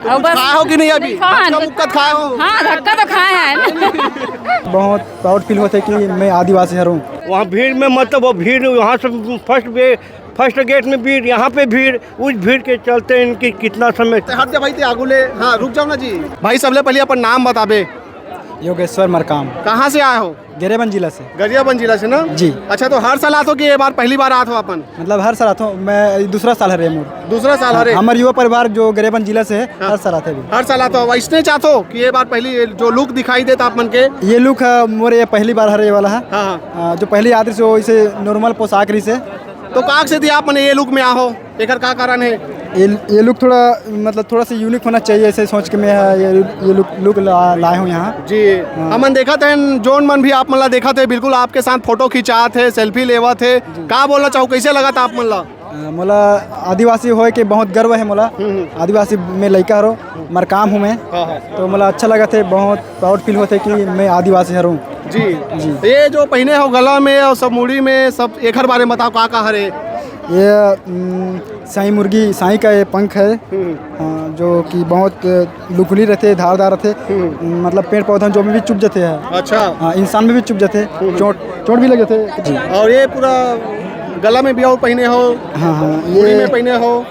तो बस खाए हो कि नहीं अभी? हाँ, मुक्कत खाए हो? हाँ धक्का तो खाए हैं। बहुत प्राउड फील होता है कि मैं आदिवासी हूँ। वहाँ भीड़ में मतलब वो भीड़ यहाँ से फर्स्ट गेट में भीड़, यहाँ पे भीड़, उस भीड़ के चलते इनकी कितना समय। हट जा भाई ते आगुले। हाँ रुक जाओ ना जी। भाई सबले पहले अपन नाम बताबे। योगेश्वर मरकाम, कहाँ से आए हो? गिरेबन जिला से। गरियाबंद जिला से ना जी। अच्छा तो हर साल आते हो कि ये बार पहली बार आते हो अपन? मतलब हर साल आता हूँ मैं, दूसरा साल है मोर। दूसरा साल हरे? हमारे युवा परिवार जो गिरेबन जिला से है हर साल आते हैं। हर साल आता हो इसने चाहते हो कि ये बार पहली जो लुक दिखाई देता अपन के? ये लुक मोर ये पहली बार हरे वाला है। हाँ जो पहली यात्री से वो इसे नॉर्मल पोशाक रही से। तो काक से दिया अपन ये लुक में आहो, एक का कारण है? ये लुक थोड़ा मतलब थोड़ा सा यूनिक होना चाहिए, ऐसे सोच के मैं ये लुक लाए हूँ यहाँ जी। हमन देखा थे जोन मन भी आप मन ला देखा थे, बिल्कुल आपके साथ फोटो खिंचा थे, सेल्फी लेवा थे। का बोलना चाहो, कैसे लगा था आप मन ला? मोला आदिवासी होए के बहुत गर्व है मोला। आदिवासी में लड़का हरो, मरकाम हूँ मैं। तो मोला अच्छा लगा थे, बहुत प्राउड फील होते कि मैं आदिवासी हूँ। जी जी। ये जो पहने हो गला में और सब मुड़ी में सब एक हर बारे में बताओ का हरे? ये साई मुर्गी साई का ये पंख है। जो कि बहुत लुकली रहते, धारदार रहते। मतलब पेड़ पौधा जो में भी चुप जाते हैं। अच्छा। इंसान में भी चुप जाते, चोट भी लगे थे जी। और ये पूरा गला में भी और पहने हो? हाँ हाँ, मुड़ी में पहने हो?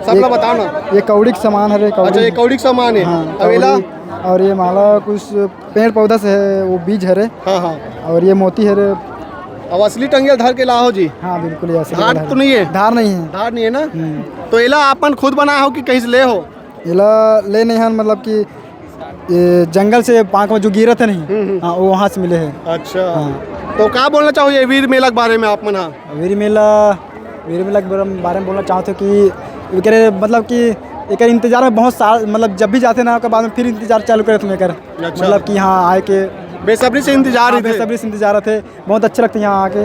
सब ला बताओ ना। ये कौड़ी का सामान है। अच्छा ये कौड़ी का सामान है। हाँ, अवेला? और ये माला कुछ पेड़ पौधा से है, वो बीज है रे। हाँ हाँ। और ये मोती है रे। अब असली टंगिया धर के लाओ जी। हाँ बिल्कुल ऐसे। धार तो नहीं है? धार नहीं है। धार नहीं है ना? तो इला अपन खुद बनाया हो कि कहीं से ले हो? इला ले नहीं है, मतलब कि ये जंगल से पाँक में जो गिरा था नहीं, हाँ वो वहाँ से मिले हैं। अच्छा। हाँ। तो क्या बोलना चाहो ये वीर मेला के बारे में आप मना? वीर मेला के बारे में बोलना चाहते कि मतलब कि एक इंतजार में बहुत साल, मतलब जब भी जाते ना उसके बाद में फिर इंतजार चालू करे तुम्हें कर। अच्छा। मतलब कि यहाँ आए के बेसब्री से इंतजार ही थे। बेसब्री से इंतजार थे। बहुत अच्छे लगते हैं यहाँ आके।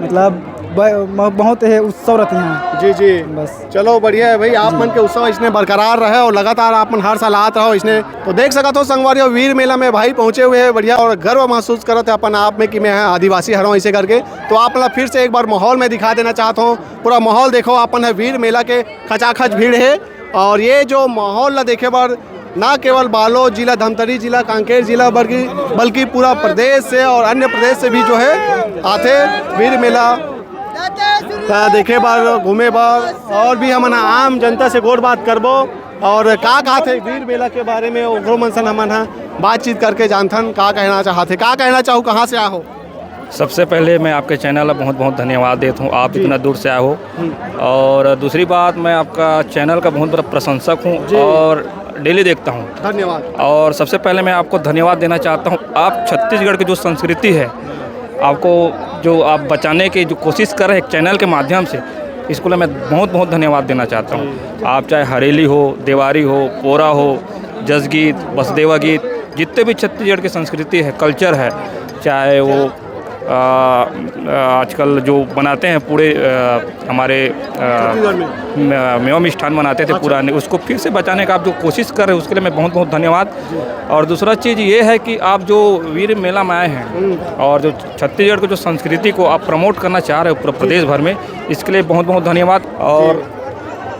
मतलब बहुत है उत्सव रहते हैं यहाँ। जी जी। बस चलो बढ़िया है भाई, आप मन के उत्सव इसने बरकरार रहे और लगातार आप मन हर साल आते रहो इसने। तो देख सका तो संगवारियों वीर मेला में भाई पहुंचे हुए हैं बढ़िया, और गर्व महसूस करते अपन आप में कि मैं आदिवासी हूँ ऐसे करके। तो आप मतलब फिर से एक बार माहौल में दिखा देना चाहता हूँ। पूरा माहौल देखो अपन है, वीर मेला के खचाखच भीड़ है। और ये जो माहौल ला देखे बार ना केवल बालोद जिला, धमतरी जिला, कांकेर जिला बल्कि पूरा प्रदेश से और अन्य प्रदेश से भी जो है आते वीर मेला देखे बार, घूमे बार। और भी हम आम जनता से गोड़ बात करबो और का कहते वीर मेला के बारे में ओकरो मन सन हमन बातचीत करके जानथन का कहना चाहते। का कहना चाहूँ, कहाँ से आहो? सबसे पहले मैं आपके चैनल का बहुत बहुत धन्यवाद देता हूँ, आप इतना दूर से आए हो। और दूसरी बात, मैं आपका चैनल का बहुत बड़ा प्रशंसक हूँ और डेली देखता हूँ। धन्यवाद। और सबसे पहले मैं आपको धन्यवाद देना चाहता हूँ। आप छत्तीसगढ़ की जो संस्कृति है, आपको जो आप बचाने की जो कोशिश कर रहे हैं चैनल के माध्यम से, इसको मैं बहुत बहुत धन्यवाद देना चाहता हूँ। आप चाहे हरेली हो, देवारी हो, पोरा हो, जस गीत, बसदेवा गीत, जितने भी छत्तीसगढ़ की संस्कृति है, कल्चर है, चाहे वो आजकल जो बनाते हैं पूरे हमारे मेवा मिष्ठान बनाते थे पुराने, उसको फिर से बचाने का आप जो कोशिश कर रहे हैं उसके लिए मैं बहुत बहुत धन्यवाद। और दूसरा चीज़ ये है कि आप जो वीर मेला में आए हैं और जो छत्तीसगढ़ की जो संस्कृति को आप प्रमोट करना चाह रहे हो पूरे प्रदेश भर में, इसके लिए बहुत बहुत धन्यवाद। और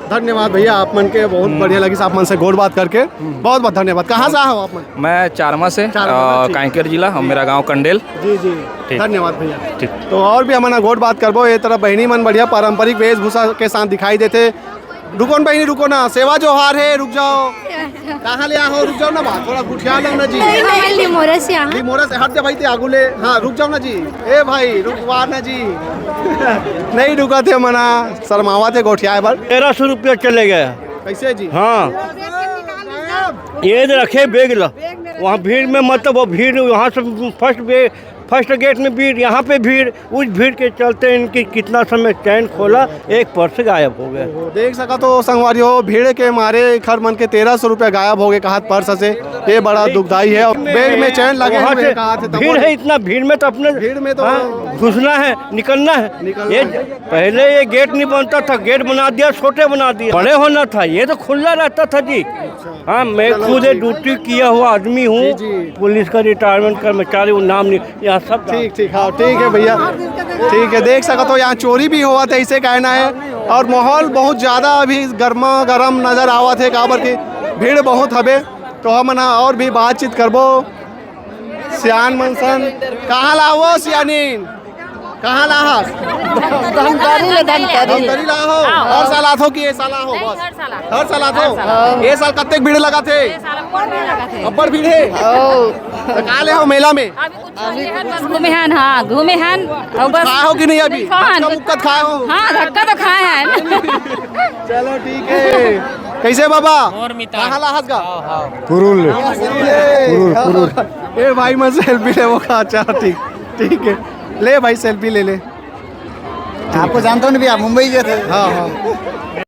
धन्यवाद भैया, आप मन के बहुत बढ़िया लगी आप मन से गोड़ बात करके, बहुत बहुत धन्यवाद। कहाँ से आओ आप मन? मैं चारमा से, कांकेर जिला, मेरा गांव कंडेल। जी जी धन्यवाद भैया। ठीक। तो और भी हमारा गोड़ बात करबो। ये तरफ बहनी मन बढ़िया पारंपरिक वेशभूषा के साथ दिखाई देते। रुको न बहनी, रुको ना, सेवा जोहार है, रुक जाओ। कहाँ ले आओ, रुक जाओ ना, बात थोड़ा गुठिया लो ना जी। लिमोरा से यहाँ। लिमोरा से हट जा भाई ते आगुले। हाँ रुक जाओ ना जी। ए भाई रुकवा ना जी। नहीं रुका थे मना, शर्मावा थे गोठिया बार। 1300 रुपया चले गया। कैसे जी? हाँ ये रखे बेग ला, वहाँ भीड़ में मतलब वो भीड़ यहाँ से फर्स्ट गेट में भीड़, यहाँ पे भीड़, उस भीड़ के चलते इनकी कितना समय चैन खोला, एक पर्स गायब हो गया। देख सका तो संगवारियों, भीड़ के मारे खर मन के 1300 रुपया गायब हो गए कहा पर्स से। ये बड़ा दुखदाई है। और बैग में चैन लगे हुए कहा थे। भीड़ है, इतना भीड़ में तो अपने भीड़ में तो घुसना है, निकलना है। ये पहले ये गेट नहीं बनता था, गेट बना दिया, छोटे बना दिया, बड़े होना था, ये तो खुला रहता था जी। हाँ मैं खुद ड्यूटी किया हुआ आदमी हूँ, पुलिस का रिटायरमेंट कर्मचारी हूँ, नाम नहीं यहाँ सब। ठीक ठीक, हाँ ठीक है भैया, ठीक है। देख सका तो यहाँ चोरी भी हुआ था, इसे कहना है। और माहौल बहुत ज़्यादा अभी गर्मा गर्म नज़र आवा थे काबर की भीड़ बहुत हबे तो हम ना और भी बातचीत करबो। सियान मनसन कहाँ लाहो सियानीन कहाँ लाहस धमतरी लाहो हर साल आथो कि ये साल आहो बस हर साल आथो ये साल कत्तेक भीड़ लगा थे अब्बर भीड़ है तो कहाँ ले हो मेला में घूमे हैं हाँ घूमे हैं और बस खाए हो कि नहीं अभी हाँ, धक्का मुक्का खाए हो हाँ धक्का तो खाए हैं चलो ठीक है कैसे बाबा कहाँ लाहस का पुरुल ए भाई मैं सेल्फी ले वो का अच्छा ठीक ठीक है ले भाई सेल्फी ले ले आपको जानता हूँ नहीं, आप मुंबई गए थे। हाँ हाँ